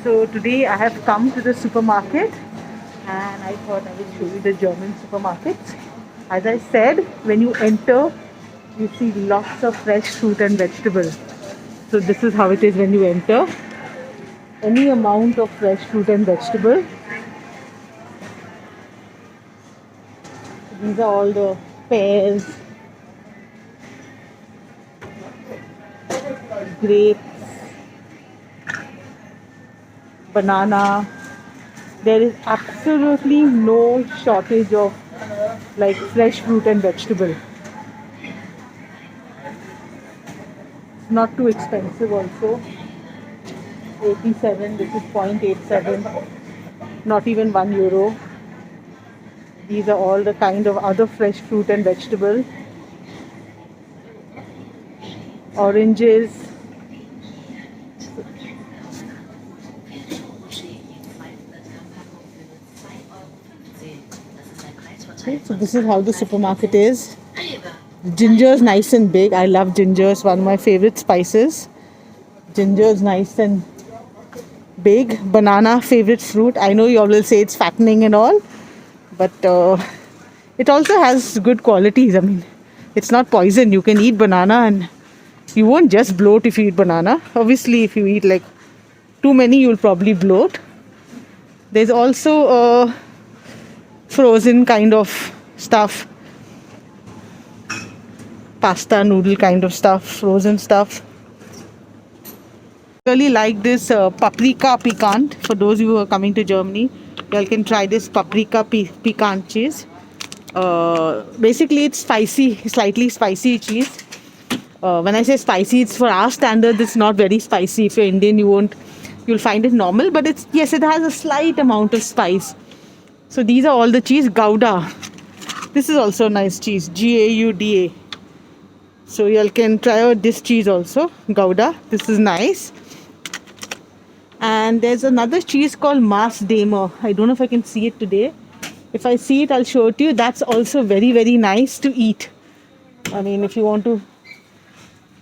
So today I have come to the supermarket and I thought I would show you the German supermarkets. As I said, when you enter, you see lots of fresh fruit and vegetables. So this is how it is when you enter. Any amount of fresh fruit and vegetable. These are all the pears, grapes, banana. There is absolutely no shortage of like fresh fruit and vegetable. Not too expensive also. 87, this is 0.87, not even €1. These are all the kind of other fresh fruit and vegetable. Oranges. Okay, so this is how the supermarket is. Ginger is nice and big. I love ginger. It's one of my favorite spices. Ginger is nice and big. Banana, favorite fruit. I know you all will say it's fattening and all, but it also has good qualities. I mean, it's not poison. You can eat banana and you won't just bloat if you eat banana. Obviously, if you eat like too many, you'll probably bloat. There's also a frozen kind of stuff, pasta noodle kind of stuff, frozen stuff. Really like this paprika piquant. For those of you who are coming to Germany, you all can try this paprika piquant cheese. Basically, it's spicy, slightly spicy cheese. When I say spicy, it's for our standards. It's not very spicy. If you're Indian, you'll find it normal. But it's yes, it has a slight amount of spice. So these are all the cheese. Gouda. This is also a nice cheese. Gouda. So you all can try out this cheese also. Gouda. This is nice. And there's another cheese called Maasdamer. I don't know if I can see it today. If I see it, I'll show it to you. That's also very, very nice to eat. I mean, if you want to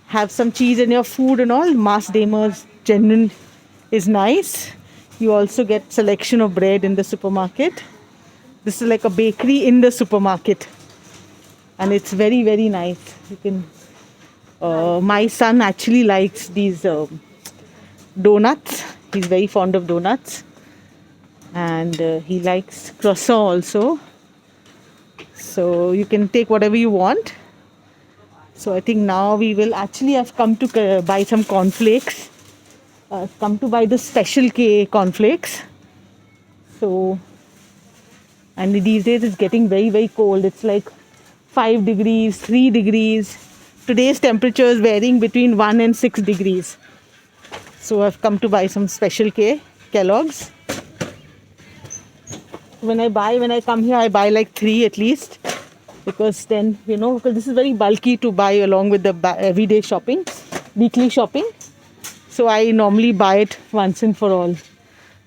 have some cheese in your food and all, Maasdamer's genuine is nice. You also get selection of bread in the supermarket. This is like a bakery in the supermarket. And it's very, very nice. You can. My son actually likes these donuts. He's very fond of donuts, and he likes croissant also. So you can take whatever you want. So I think now we will actually have come to buy some cornflakes. Come to buy the Special K cornflakes. So, and these days it's getting very, very cold. It's like 5 degrees, 3 degrees. Today's temperature is varying between 1 and 6 degrees. So I've come to buy some Special K Kellogg's. When I come here, I buy like 3 at least, because then, because this is very bulky to buy along with the everyday shopping, weekly shopping. So I normally buy it once and for all.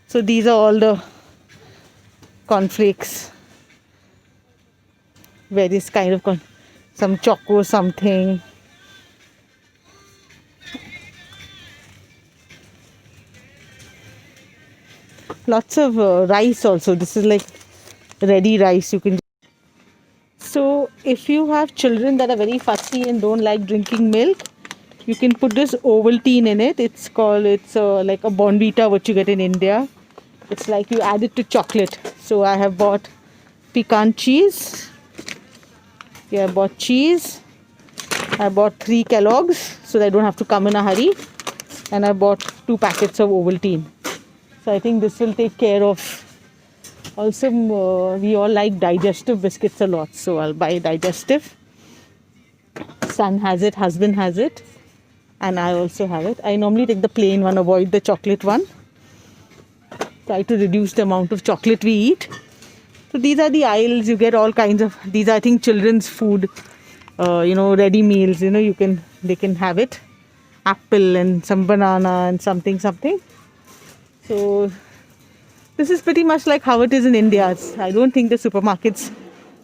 So these are all the cornflakes, various kind of some choco something. Lots of rice also. This is like ready rice. You can. So if you have children that are very fussy and don't like drinking milk, you can put this Ovaltine in it. It's like a Bonvita, what you get in India. It's like you add it to chocolate. So I have bought pecan cheese. Yeah, I bought cheese. I bought 3 Kellogg's so that I don't have to come in a hurry. And I bought 2 packets of Ovaltine. So I think this will take care of. Also, we all like digestive biscuits a lot. So I'll buy digestive. Son has it, husband has it. And I also have it. I normally take the plain one, avoid the chocolate one. Try to reduce the amount of chocolate we eat. So these are the aisles. You get all kinds of, these are I think children's food, ready meals. They can have it. Apple and some banana and something. So this is pretty much like how it is in India. I don't think the supermarkets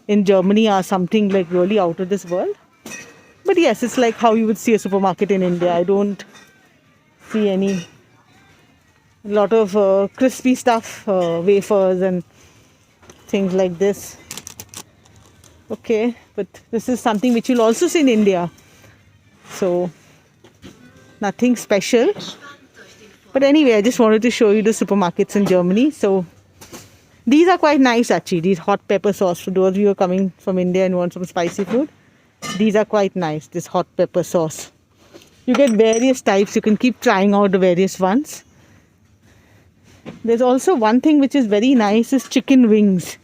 in Germany are something like really out of this world. But yes, it's like how you would see a supermarket in India. I don't see any A lot of crispy stuff, wafers and things like this. Okay, but this is something which you'll also see in India. So nothing special. But anyway, I just wanted to show you the supermarkets in Germany. So these are quite nice actually. These hot pepper sauce, for those of you who are coming from India and want some spicy food. These are quite nice, this hot pepper sauce. You get various types. You can keep trying out the various ones. There's also one thing which is very nice is chicken wings.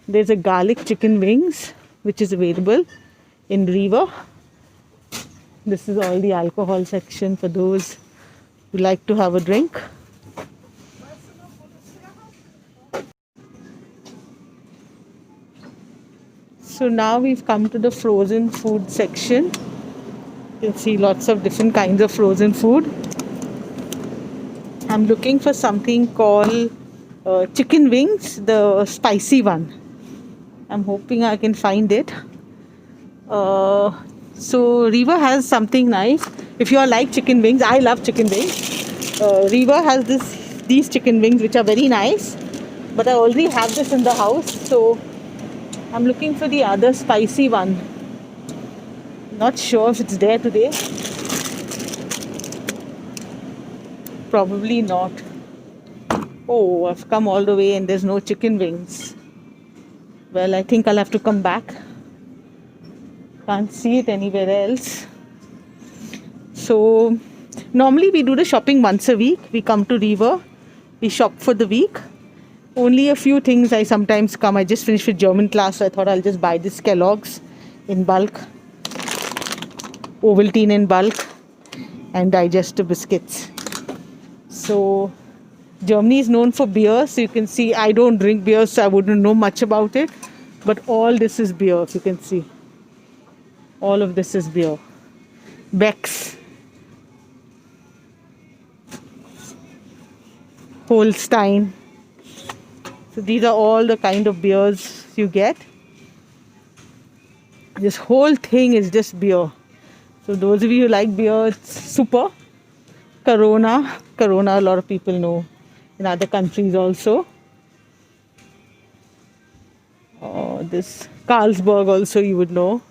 There's a garlic chicken wings which is available in Riva. This is all the alcohol section for those who like to have a drink. So now we've come to the frozen food section. You can see lots of different kinds of frozen food. I'm looking for something called chicken wings, the spicy one. I'm hoping I can find it. So Riva has something nice. If you all like chicken wings, I love chicken wings. Riva has these chicken wings which are very nice. But I already have this in the house, so I'm looking for the other spicy one. Not sure if it's there today. Probably not. Oh, I've come all the way and there's no chicken wings. Well, I think I'll have to come back. Can't see it anywhere else. So normally we do the shopping once a week. We come to Riva. We shop for the week. Only a few things I sometimes come. I just finished with German class, so I thought I'll just buy this Kellogg's in bulk, Ovaltine in bulk, and digestive biscuits. So Germany is known for beer, so you can see I don't drink beer, so I wouldn't know much about it. But all this is beer, if you can see. All of this is beer. Beck's, Holstein. So these are all the kind of beers you get. This whole thing is just beer. So those of you who like beer, it's super. Corona. Corona, a lot of people know in other countries also. This Carlsberg also you would know.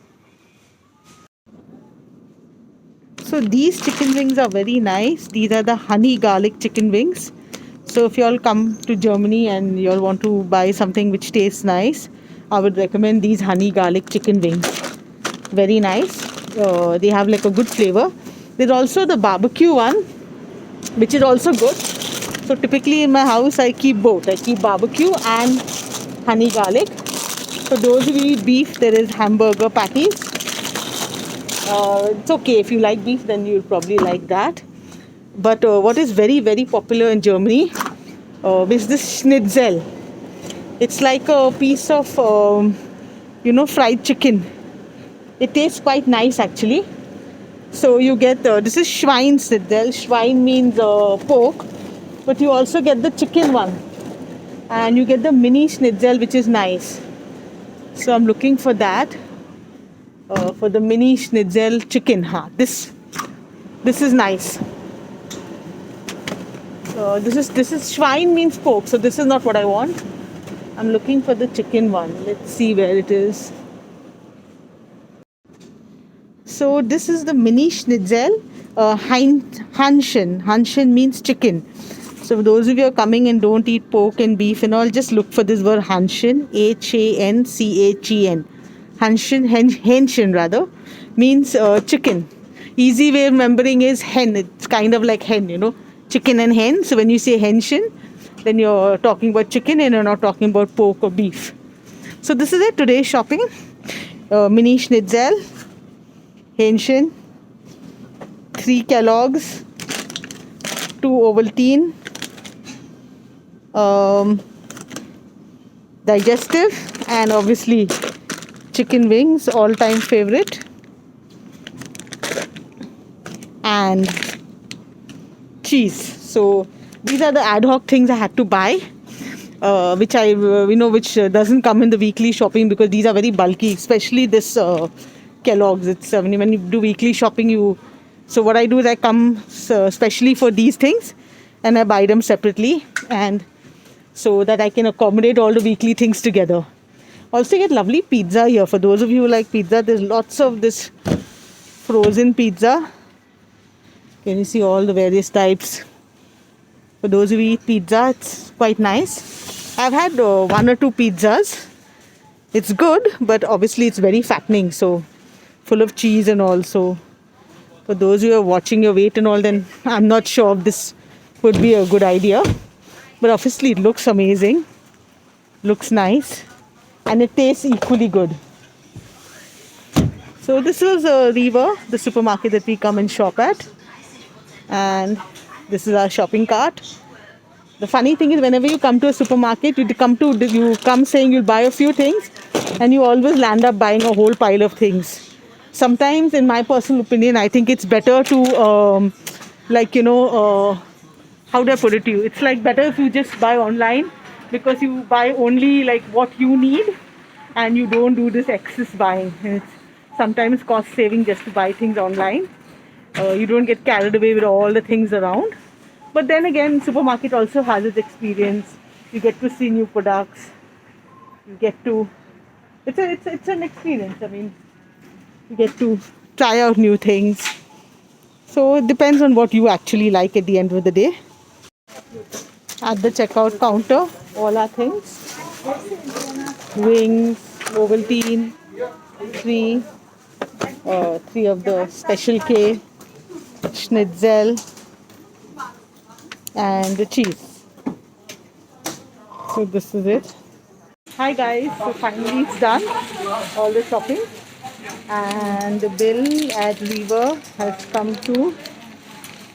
So these chicken wings are very nice. These are the honey garlic chicken wings. So if you all come to Germany and you all want to buy something which tastes nice, I would recommend these honey garlic chicken wings. Very nice. They have like a good flavor. There's also the barbecue one, which is also good. So typically in my house I keep both. I keep barbecue and honey garlic. For those who eat beef, there is hamburger patties. It's okay. If you like beef, then you'll probably like that. But what is very, very popular in Germany is this schnitzel. It's like a piece of, fried chicken. It tastes quite nice actually. So you get, this is Schwein schnitzel. Schwein means pork. But you also get the chicken one. And you get the mini schnitzel, which is nice. So I'm looking for that. For the mini schnitzel chicken. This is nice. This is Schwein means pork, so this is not what I want. I'm looking for the chicken one. Let's see where it is. So this is the mini schnitzel, Hanschen. Hanschen means chicken. So for those of you who are coming and don't eat pork and beef and all, just look for this word Hanschen, Hanchen. Hähnchen rather, means chicken. Easy way of remembering is hen. It's kind of like hen, chicken and hen. So when you say Hähnchen, then you're talking about chicken and you're not talking about pork or beef. So this is it, today's shopping. Mini schnitzel, Hähnchen, 3 Kellogg's, 2 Ovaltine, digestive, and obviously chicken wings, all-time favorite, and cheese. So these are the ad hoc things I had to buy, which which doesn't come in the weekly shopping because these are very bulky, especially this Kellogg's. It's when you do weekly shopping, so what I do is I come especially for these things, and I buy them separately, and so that I can accommodate all the weekly things together. Also get lovely pizza here. For those of you who like pizza, there's lots of this frozen pizza. Can you see all the various types? For those who eat pizza, it's quite nice. I've had one or two pizzas. It's good, but obviously it's very fattening, so full of cheese and all. So for those who are watching your weight and all, then I'm not sure if this would be a good idea. But obviously it looks amazing, looks nice, and it tastes equally good. So this was River, the supermarket that we come and shop at, and this is our shopping cart. The funny thing is, whenever you come to a supermarket, you come saying you'll buy a few things, and you always land up buying a whole pile of things. Sometimes, in my personal opinion, I think it's better to how do I put it to you? It's like better if you just buy online, because you buy only like what you need, and you don't do this excess buying. And it's sometimes cost saving just to buy things online. You don't get carried away with all the things around. But then again, supermarket also has its experience. You get to see new products. You get to, it's an experience. I mean, you get to try out new things. So it depends on what you actually like at the end of the day. At the checkout counter, all our things: wings, Ovaltine, three of the Special K, schnitzel, and the cheese. So this is it. Hi guys, so finally it's done, all the shopping, and the bill at River has come to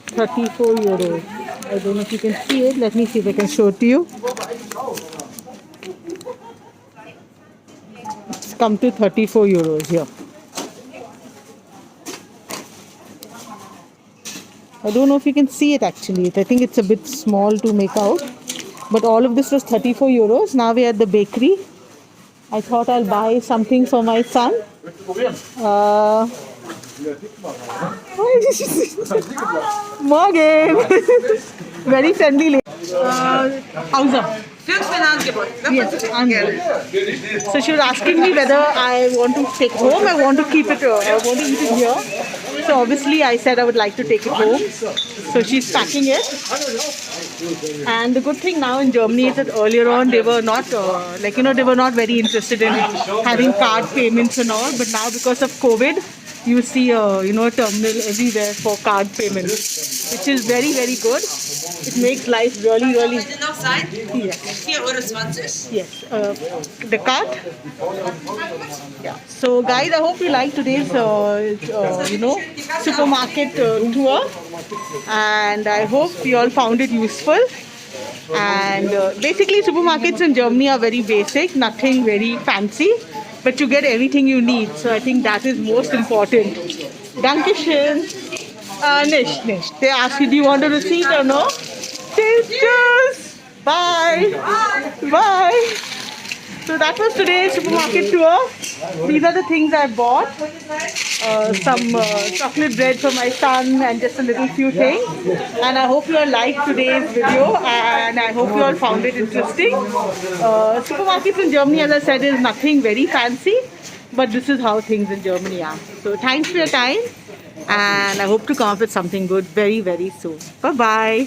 34 euros. I don't know if you can see it. Let me see if I can show it to you. It's come to 34 euros here. I don't know if you can see it actually. I think it's a bit small to make out. But all of this was 34 euros. Now we're at the bakery. I thought I'll buy something for my son. Morgan! Very friendly lady. How's up? Yes, I'm good. So she was asking me whether I want to take it home. I want to keep it. I want to eat it here. So obviously I said I would like to take it home. So she's packing it. And the good thing now in Germany is that earlier on they were not they were not very interested in having card payments and all. But now because of COVID, you see a terminal everywhere for card payments, which is very, very good. It makes life really, really. Yes. 4,20 €. Yes. The card. Yeah. So guys, I hope you like today's supermarket tour, and I hope you all found it useful. And basically supermarkets in Germany are very basic, nothing very fancy, but you get everything you need. So I think that is most important. Dankeschön. Nicht. They ask you, do you want a receipt or no? Cheers. Bye. Bye. So that was today's supermarket tour. These are the things I bought. Some chocolate bread for my son and just a little few things. And I hope you all liked today's video, and I hope you all found it interesting. Supermarkets in Germany, as I said, is nothing very fancy, but this is how things in Germany are. So thanks for your time, and I hope to come up with something good very, very soon. Bye-bye.